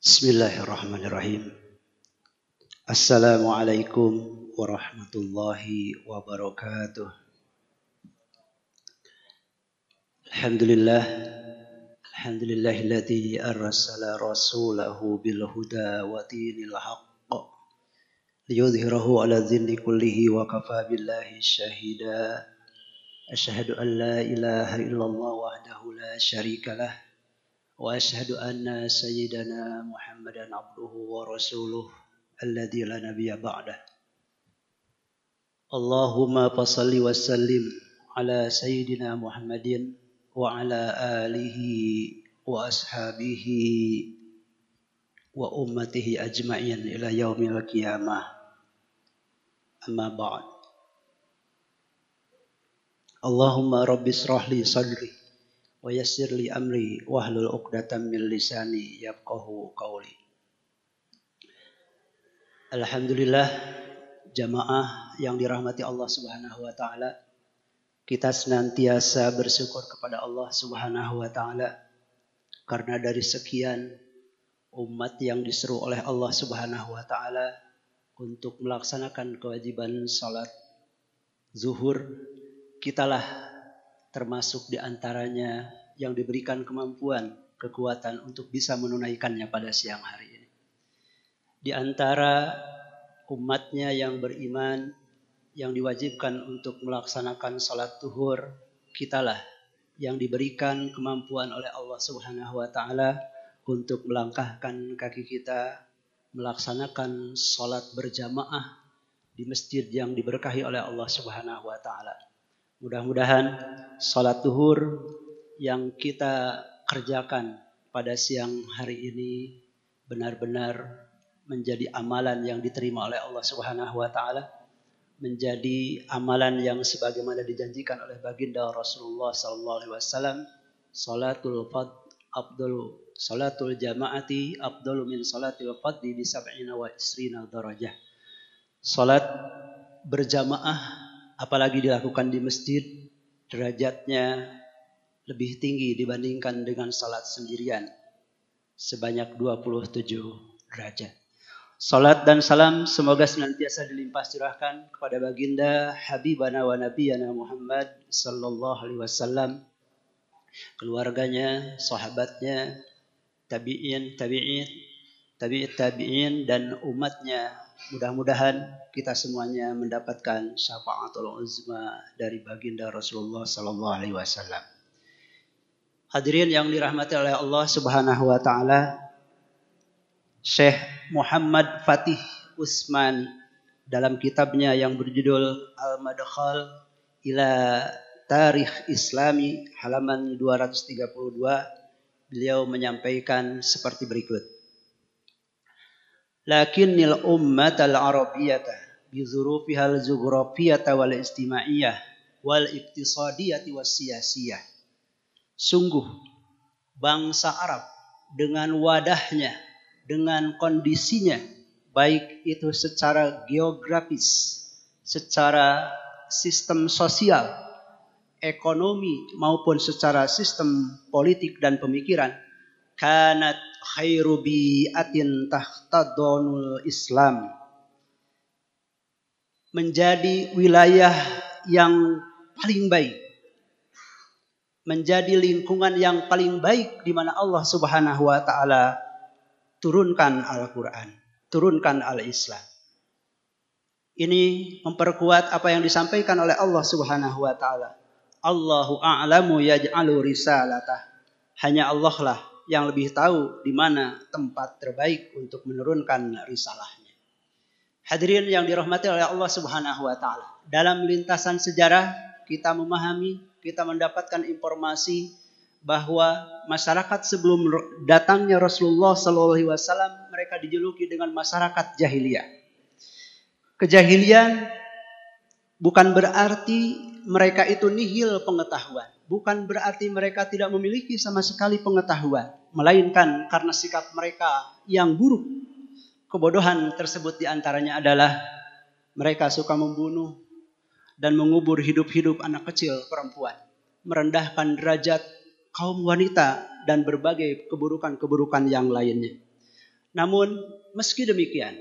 Bismillahirrahmanirrahim. Assalamualaikum warahmatullahi wabarakatuh. Alhamdulillahilladzi arsala rasulahu bil huda wa dinil haqq liyudhhirahu 'ala dhinni kullihi wa kafa billahi syahida. Asyhadu an la ilaha illallah wahdahu la syarikalah wa asyhadu anna sayyidana Muhammadan abduhu wa rasuluh alladzi la nabiyya ba'dah. Allahumma fashalli wa sallim ala sayyidina Muhammadin wa ala alihi wa ashabihi wa ummatihi ajma'in ila yaumil qiyamah. Amma ba'd. Allahumma rabbi shrah li sadri wa yassir li amri wahlul 'uqdatam min lisani yafqahu qawli. Alhamdulillah, jamaah yang dirahmati Allah Subhanahu wa taala, kita senantiasa bersyukur kepada Allah Subhanahu wa taala karena dari sekian umat yang diseru oleh Allah Subhanahu wa taala untuk melaksanakan kewajiban salat zuhur, kitalah termasuk di antaranya yang diberikan kemampuan, kekuatan untuk bisa menunaikannya pada siang hari ini. Di antara umatnya yang beriman, yang diwajibkan untuk melaksanakan salat zuhur, kitalah yang diberikan kemampuan oleh Allah Subhanahu wa taala untuk melangkahkan kaki kita melaksanakan salat berjamaah di masjid yang diberkahi oleh Allah Subhanahu wa taala. Mudah-mudahan salat zuhur yang kita kerjakan pada siang hari ini benar-benar menjadi amalan yang diterima oleh Allah Subhanahu wa taala, menjadi amalan yang sebagaimana dijanjikan oleh baginda Rasulullah sallallahu alaihi wasallam, salatul jamaati afdalu min salatil fardhi bi 27 darajah. Salat berjamaah apalagi dilakukan di masjid, derajatnya lebih tinggi dibandingkan dengan salat sendirian, sebanyak 27 derajat. Salat dan salam semoga senantiasa dilimpah curahkan kepada baginda Habibana wa Nabiyana Muhammad sallallahu alaihi wasallam, keluarganya, sahabatnya, tabi'in, dan umatnya. Mudah-mudahan kita semuanya mendapatkan syafaatul uzma dari baginda Rasulullah sallallahu alaihi wasallam. Hadirin yang dirahmati oleh Allah Subhanahu wa taala, Syekh Muhammad Fatih Usmani dalam kitabnya yang berjudul Al-Madkhal ila Tarikh Islami halaman 232, beliau menyampaikan seperti berikut. Lakinnil ummatal arabiyyata bi dzurufihal jughrafiyyata wal istimaiyah wal iktisadiyati was siyasiyah. Sungguh bangsa Arab dengan wadahnya, dengan kondisinya, baik itu secara geografis, secara sistem sosial, ekonomi maupun secara sistem politik dan pemikiran, kanat khairu bi'atin tahtadonul Islam, menjadi wilayah yang paling baik, menjadi lingkungan yang paling baik di mana Allah Subhanahu wa taala turunkan Al-Qur'an, turunkan Al-Islam. Ini memperkuat apa yang disampaikan oleh Allah Subhanahu wa taala. Allahu a'lamu yaj'alu risalatah. Hanya Allah lah yang lebih tahu di mana tempat terbaik untuk menurunkan risalahnya. Hadirin yang dirahmati oleh Allah Subhanahu wa taala, dalam lintasan sejarah kita memahami, kita mendapatkan informasi bahwa masyarakat sebelum datangnya Rasulullah sallallahu alaihi wasallam mereka dijuluki dengan masyarakat jahiliyah. Kejahilian bukan berarti mereka itu nihil pengetahuan. Bukan berarti mereka tidak memiliki sama sekali pengetahuan. Melainkan karena sikap mereka yang buruk. Kebodohan tersebut diantaranya adalah mereka suka membunuh dan mengubur hidup-hidup anak kecil perempuan. Merendahkan derajat kaum wanita dan berbagai keburukan-keburukan yang lainnya. Namun meski demikian,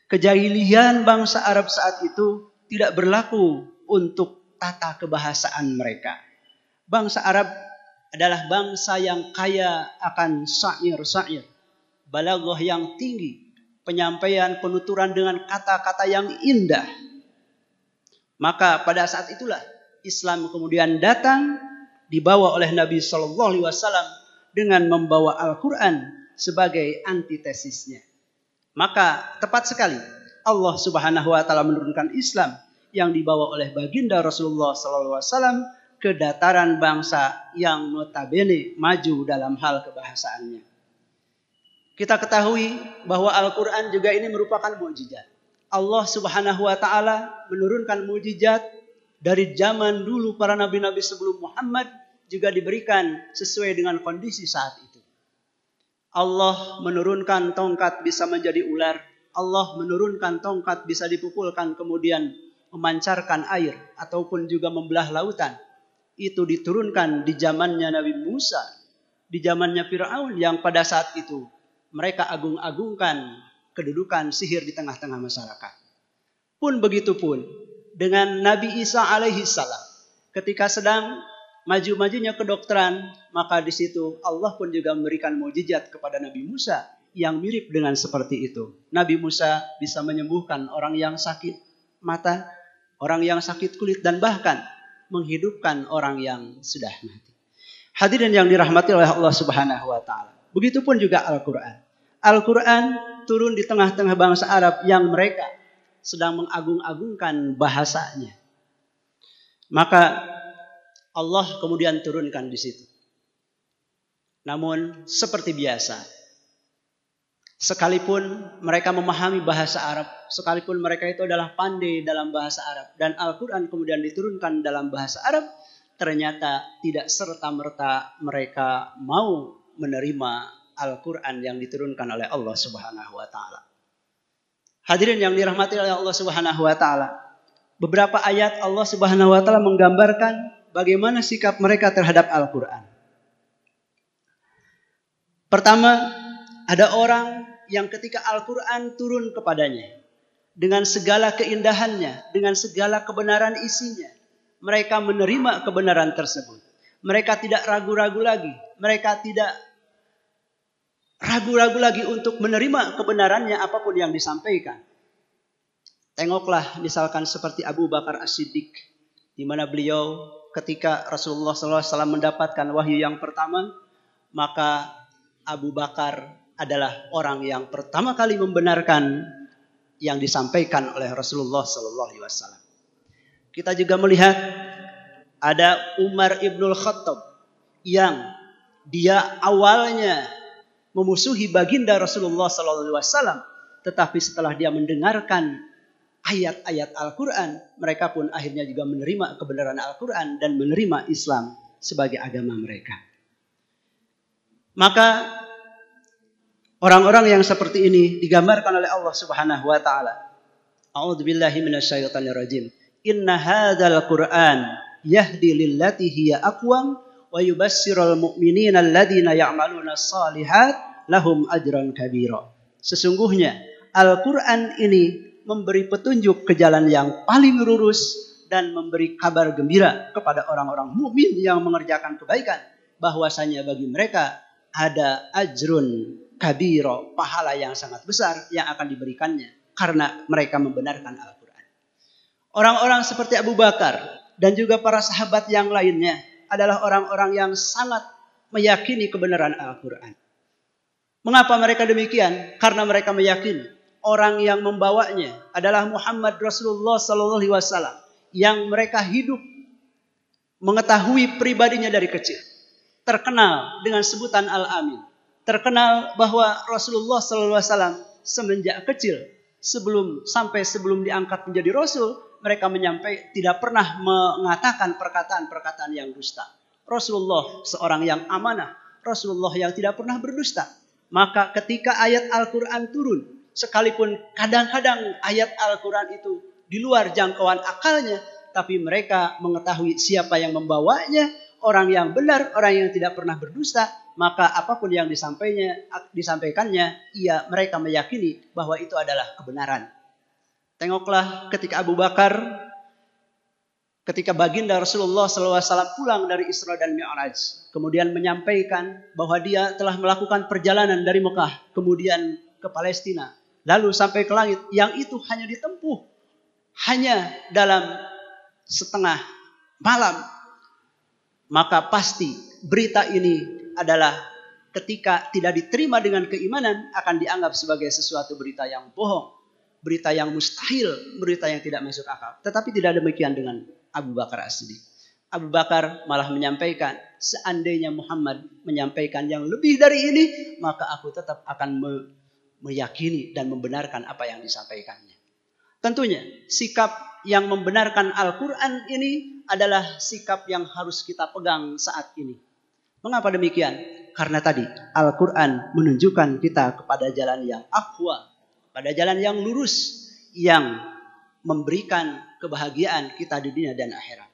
kejahilian bangsa Arab saat itu tidak berlaku untuk tata kebahasaan mereka. Bangsa Arab adalah bangsa yang kaya akan syair-syair, balaghah yang tinggi, penyampaian penuturan dengan kata-kata yang indah. Maka pada saat itulah Islam kemudian datang, dibawa oleh Nabi Shallallahu Alaihi Wasallam dengan membawa Al-Quran sebagai antitesisnya. Maka tepat sekali Allah Subhanahu Wa Taala menurunkan Islam yang dibawa oleh baginda Rasulullah Sallallahu Alaihi Wasallam ke dataran bangsa yang notabene maju dalam hal kebahasaannya. Kita ketahui bahwa Al-Quran juga ini merupakan mukjizat. Allah Subhanahu Wa Taala menurunkan mukjizat dari zaman dulu para nabi-nabi sebelum Muhammad juga diberikan sesuai dengan kondisi saat itu. Allah menurunkan tongkat bisa menjadi ular. Allah menurunkan tongkat bisa dipukulkan kemudian memancarkan air ataupun juga membelah lautan. Itu diturunkan di zamannya Nabi Musa, di zamannya Fir'aun yang pada saat itu mereka agung-agungkan kedudukan sihir di tengah-tengah masyarakat. Pun begitu pun dengan Nabi Isa alaihi salam ketika sedang maju-majunya kedokteran, maka di situ Allah pun juga memberikan mukjizat kepada Nabi Musa yang mirip dengan seperti itu. Nabi Musa bisa menyembuhkan orang yang sakit mata, orang yang sakit kulit, dan bahkan menghidupkan orang yang sudah mati. Hadirin yang dirahmati oleh Allah Subhanahu Wa Taala. Begitupun juga Al-Quran. Al-Quran turun di tengah-tengah bangsa Arab yang mereka sedang mengagung-agungkan bahasanya. Maka Allah kemudian turunkan di situ. Namun seperti biasa, sekalipun mereka memahami bahasa Arab, sekalipun mereka itu adalah pandai dalam bahasa Arab, dan Al-Quran kemudian diturunkan dalam bahasa Arab, ternyata tidak serta-merta mereka mau menerima Al-Quran yang diturunkan oleh Allah Subhanahu Wa Taala. Hadirin yang dirahmati oleh Allah Subhanahu Wa Taala, beberapa ayat Allah Subhanahu Wa Taala menggambarkan bagaimana sikap mereka terhadap Al-Quran. Pertama, ada orang yang ketika Al-Quran turun kepadanya, dengan segala keindahannya, dengan segala kebenaran isinya, mereka menerima kebenaran tersebut. Mereka tidak ragu-ragu lagi. Mereka tidak ragu-ragu lagi untuk menerima kebenarannya apapun yang disampaikan. Tengoklah misalkan seperti Abu Bakar As-Siddiq, di mana beliau ketika Rasulullah SAW mendapatkan wahyu yang pertama, maka Abu Bakar adalah orang yang pertama kali membenarkan yang disampaikan oleh Rasulullah SAW. Kita juga melihat ada Umar ibnul Khattab yang dia awalnya memusuhi baginda Rasulullah SAW, tetapi setelah dia mendengarkan ayat-ayat Al-Quran, mereka pun akhirnya juga menerima kebenaran Al-Quran dan menerima Islam sebagai agama mereka. Maka orang-orang yang seperti ini digambarkan oleh Allah Subhanahu Wa Taala. A'udzubillahi minasyaitonirrajim. Inna hadzal Qur'an yahdi lillati hiya aqwam wa yubassirul mu'minina alladzina ya'maluna shalihat lahum ajran kabira. Sesungguhnya Al-Quran ini memberi petunjuk ke jalan yang paling lurus dan memberi kabar gembira kepada orang-orang mukmin yang mengerjakan kebaikan, bahwasanya bagi mereka ada ajrun kabiro, pahala yang sangat besar yang akan diberikannya karena mereka membenarkan Al-Quran. Orang-orang seperti Abu Bakar dan juga para sahabat yang lainnya adalah orang-orang yang sangat meyakini kebenaran Al-Quran. Mengapa mereka demikian? Karena mereka meyakini orang yang membawanya adalah Muhammad Rasulullah Sallallahu Alaihi Wasallam yang mereka hidup mengetahui pribadinya dari kecil, terkenal dengan sebutan Al-Amin, terkenal bahwa Rasulullah Sallallahu Alaihi Wasallam semenjak kecil sebelum diangkat menjadi Rasul, mereka tidak pernah mengatakan perkataan-perkataan yang dusta. Rasulullah seorang yang amanah, Rasulullah yang tidak pernah berdusta. Maka ketika ayat Al-Quran turun, sekalipun kadang-kadang ayat Al-Quran itu di luar jangkauan akalnya, tapi mereka mengetahui siapa yang membawanya, orang yang benar, orang yang tidak pernah berdusta, maka apapun yang disampaikannya, mereka meyakini bahwa itu adalah kebenaran. Tengoklah ketika Abu Bakar, ketika baginda Rasulullah SAW pulang dari Isra dan Mi'raj, kemudian menyampaikan bahwa dia telah melakukan perjalanan dari Mekah, kemudian ke Palestina, lalu sampai ke langit, yang itu hanya ditempuh hanya dalam setengah malam. Maka pasti berita ini adalah ketika tidak diterima dengan keimanan akan dianggap sebagai sesuatu berita yang bohong, berita yang mustahil, berita yang tidak masuk akal. Tetapi tidak demikian dengan Abu Bakar As-Siddiq. Abu Bakar malah menyampaikan, seandainya Muhammad menyampaikan yang lebih dari ini, maka aku tetap akan meyakini dan membenarkan apa yang disampaikannya. Tentunya sikap yang membenarkan Al-Quran ini adalah sikap yang harus kita pegang saat ini. Mengapa demikian? Karena tadi Al-Quran menunjukkan kita kepada jalan yang aqwa, pada jalan yang lurus, yang memberikan kebahagiaan kita di dunia dan akhirat.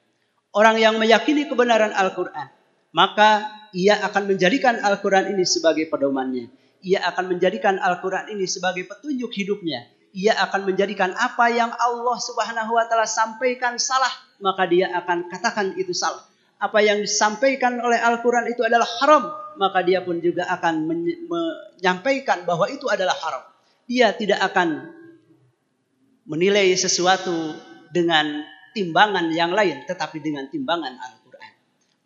Orang yang meyakini kebenaran Al-Quran, maka ia akan menjadikan Al-Quran ini sebagai pedomannya. Ia akan menjadikan Al-Quran ini sebagai petunjuk hidupnya. Ia akan menjadikan apa yang Allah Subhanahu wa Ta'ala sampaikan salah, maka dia akan katakan itu salah. Apa yang disampaikan oleh Al-Quran itu adalah haram, maka dia pun juga akan menyampaikan bahwa itu adalah haram. Dia tidak akan menilai sesuatu dengan timbangan yang lain, tetapi dengan timbangan Al-Quran.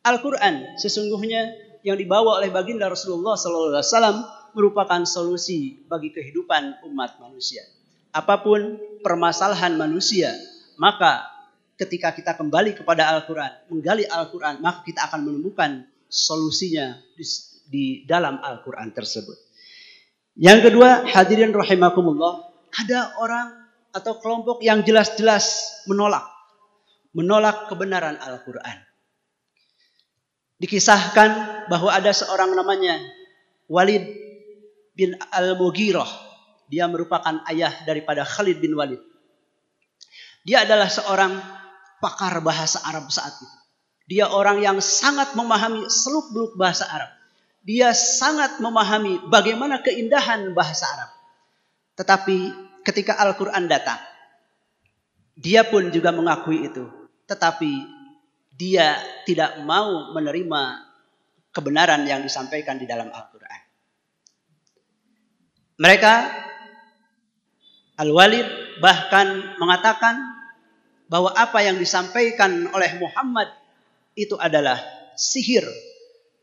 Al-Quran sesungguhnya yang dibawa oleh baginda Rasulullah SAW merupakan solusi bagi kehidupan umat manusia. Apapun permasalahan manusia, maka ketika kita kembali kepada Al-Quran, menggali Al-Quran, maka kita akan menemukan solusinya di dalam Al-Quran tersebut. Yang kedua, hadirin rahimakumullah, ada orang atau kelompok yang jelas-jelas menolak kebenaran Al-Quran. Dikisahkan bahwa ada seorang namanya Walid bin Al-Mughirah. Dia merupakan ayah daripada Khalid bin Walid. Dia adalah seorang pakar bahasa Arab saat itu. Dia orang yang sangat memahami seluk-beluk bahasa Arab. Dia sangat memahami bagaimana keindahan bahasa Arab. Tetapi ketika Al-Quran datang, dia pun juga mengakui itu. Tetapi dia tidak mau menerima kebenaran yang disampaikan di dalam Al-Quran. Mereka, Al-Walid bahkan mengatakan bahwa apa yang disampaikan oleh Muhammad itu adalah sihir.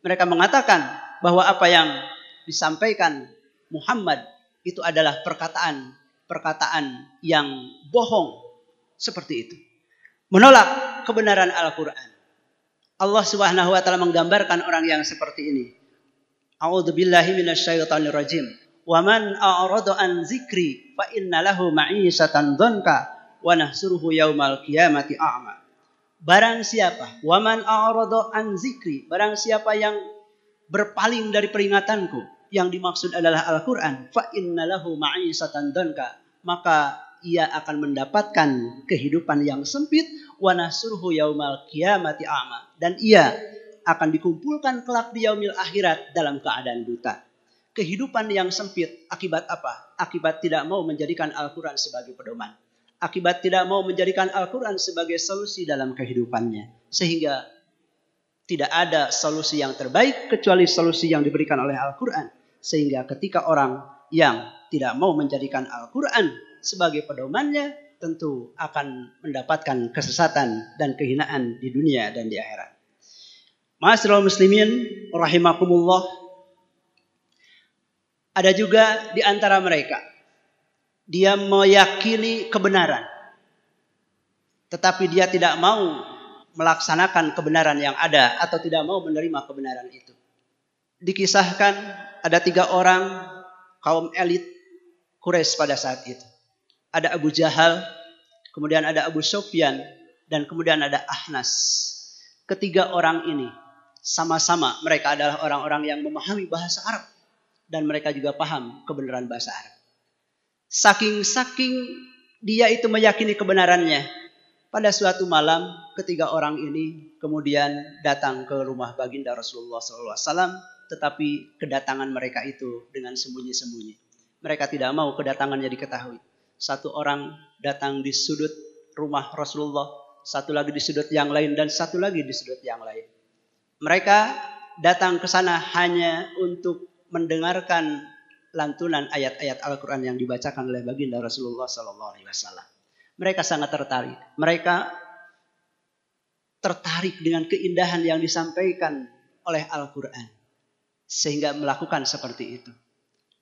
Mereka mengatakan bahwa apa yang disampaikan Muhammad itu adalah perkataan yang bohong. Seperti itu. Menolak kebenaran Al-Quran. Allah Subhanahu wa Ta'ala menggambarkan orang yang seperti ini. A'udzubillahi minasyaitonirrajim. Wa man a'rada an zikri fa inna lahu ma'isatan dhanka wa nahsuruhu yaumal qiyamati a'ma. Barang siapa, wa man a'rada an zikri, barang siapa yang berpaling dari peringatanku, yang dimaksud adalah Al-Quran, fa inna lahu ma'isatan dhanka, maka ia akan mendapatkan kehidupan yang sempit, wa nahsuruhu yaumal qiyamati a'ma, dan ia akan dikumpulkan kelak di yaumil akhirat dalam keadaan buta. Kehidupan yang sempit akibat apa? Akibat tidak mau menjadikan Al-Quran sebagai pedoman. Akibat tidak mau menjadikan Al-Quran sebagai solusi dalam kehidupannya. Sehingga tidak ada solusi yang terbaik kecuali solusi yang diberikan oleh Al-Quran. Sehingga ketika orang yang tidak mau menjadikan Al-Quran sebagai pedomannya, tentu akan mendapatkan kesesatan dan kehinaan di dunia dan di akhirat. Ma'asyiral muslimin rahimakumullah. Ada juga di antara mereka, dia meyakini kebenaran, tetapi dia tidak mau melaksanakan kebenaran yang ada atau tidak mau menerima kebenaran itu. Dikisahkan ada 3 orang kaum elit Quraisy pada saat itu. Ada Abu Jahal, kemudian ada Abu Sufyan, dan kemudian ada Ahnas. Ketiga orang ini sama-sama mereka adalah orang-orang yang memahami bahasa Arab. Dan mereka juga paham kebenaran bahasa Arab. Saking dia itu meyakini kebenarannya. Pada suatu malam, ketiga orang ini kemudian datang ke rumah baginda Rasulullah SAW. tetapi kedatangan mereka itu dengan sembunyi-sembunyi. Mereka tidak mau kedatangannya diketahui. Satu orang datang di sudut rumah Rasulullah, satu lagi di sudut yang lain, dan satu lagi di sudut yang lain. Mereka datang ke sana hanya untuk mendengarkan lantunan ayat-ayat Al-Quran yang dibacakan oleh baginda Rasulullah SAW. Mereka sangat tertarik. Mereka tertarik dengan keindahan yang disampaikan oleh Al-Quran, sehingga melakukan seperti itu.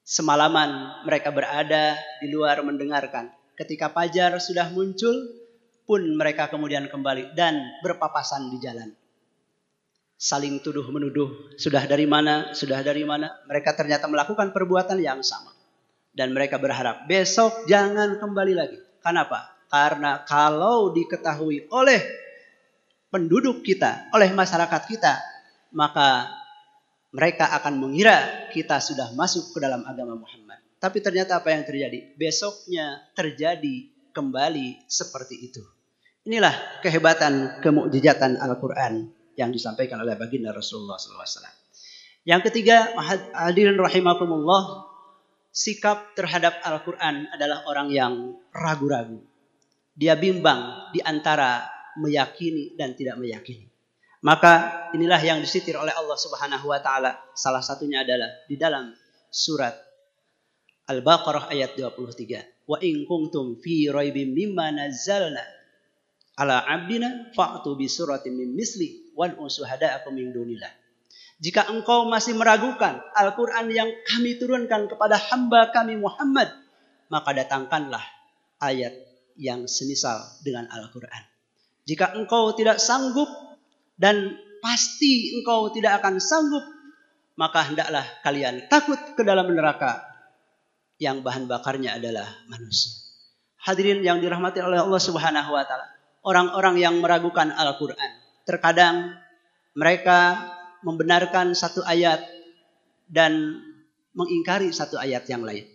Semalaman mereka berada di luar mendengarkan. Ketika fajar sudah muncul pun mereka kemudian kembali dan berpapasan di jalan. Saling tuduh menuduh, sudah dari mana, sudah dari mana. Mereka ternyata melakukan perbuatan yang sama. Dan mereka berharap besok jangan kembali lagi. Kenapa? Karena kalau diketahui oleh penduduk kita, oleh masyarakat kita, maka mereka akan mengira kita sudah masuk ke dalam agama Muhammad. Tapi ternyata apa yang terjadi? Besoknya terjadi kembali seperti itu. Inilah kehebatan, kemukjizatan Al-Quran yang disampaikan oleh baginda Rasulullah SAW. Yang ketiga, hadirin rahimakumullah, sikap terhadap Al-Quran adalah orang yang ragu-ragu. Dia bimbang di antara meyakini dan tidak meyakini. Maka inilah yang disitir oleh Allah Subhanahu wa taala. Salah satunya adalah di dalam surat Al-Baqarah ayat 23. Wa in kuntum fi raibim mimma nazzalna ala 'abdina fa'tu bi suratin min misli wad'u syuhada'akum min dunillah. Jika engkau masih meragukan Al-Qur'an yang kami turunkan kepada hamba kami Muhammad, maka datangkanlah ayat yang semisal dengan Al-Qur'an. Jika engkau tidak sanggup dan pasti engkau tidak akan sanggup, maka hendaklah kalian takut ke dalam neraka yang bahan bakarnya adalah manusia. Hadirin yang dirahmati oleh Allah Subhanahu wa taala, orang-orang yang meragukan Al-Qur'an, terkadang mereka membenarkan satu ayat dan mengingkari satu ayat yang lain.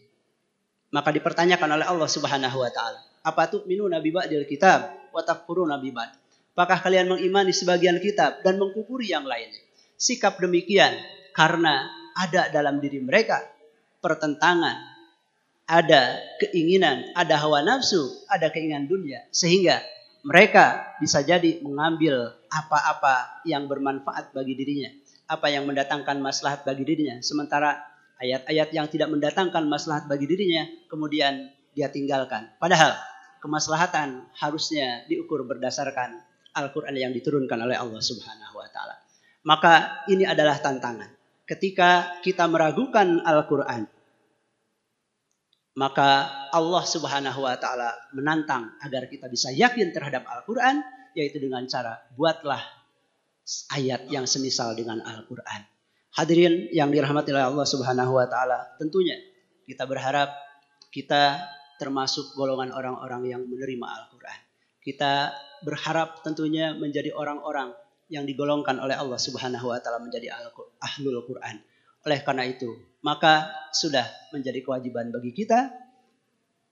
Maka dipertanyakan oleh Allah Subhanahu wa taala, apa tu'minuna bi ba'dil kitab wa takfuruna bi ba'd? Apakah kalian mengimani sebagian kitab dan mengkufuri yang lainnya? Sikap demikian karena ada dalam diri mereka pertentangan, ada keinginan, ada hawa nafsu, ada keinginan dunia. Sehingga mereka bisa jadi mengambil apa-apa yang bermanfaat bagi dirinya, apa yang mendatangkan maslahat bagi dirinya. Sementara ayat-ayat yang tidak mendatangkan maslahat bagi dirinya kemudian dia tinggalkan. Padahal kemaslahatan harusnya diukur berdasarkan Al-Quran yang diturunkan oleh Allah Subhanahu wa taala. Maka ini adalah tantangan. Ketika kita meragukan Al-Quran, maka Allah Subhanahu wa taala menantang agar kita bisa yakin terhadap Al-Quran, yaitu dengan cara buatlah ayat yang semisal dengan Al-Quran. Hadirin yang dirahmati oleh Allah Subhanahu wa taala, tentunya kita berharap kita termasuk golongan orang-orang yang menerima Al-Quran. Kita berharap tentunya menjadi orang-orang yang digolongkan oleh Allah Subhanahu wa taala menjadi ahlul Quran. Oleh karena itu, maka sudah menjadi kewajiban bagi kita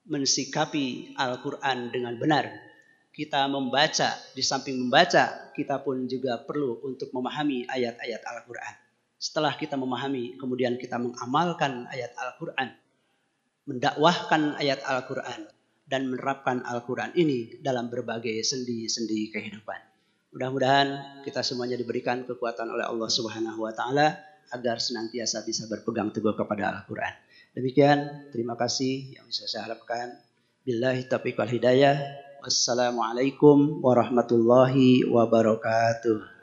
mensikapi Al-Quran dengan benar. Kita membaca, di samping membaca, kita pun juga perlu untuk memahami ayat-ayat Al-Quran. Setelah kita memahami, kemudian kita mengamalkan ayat Al-Quran, mendakwahkan ayat Al-Quran, dan menerapkan Al-Quran ini dalam berbagai sendi-sendi kehidupan. Mudah-mudahan kita semuanya diberikan kekuatan oleh Allah Subhanahu wa taala agar senantiasa bisa berpegang teguh kepada Al-Quran. Demikian, terima kasih yang bisa saya harapkan. Billahi taufiq wal hidayah. Wassalamualaikum warahmatullahi wabarakatuh.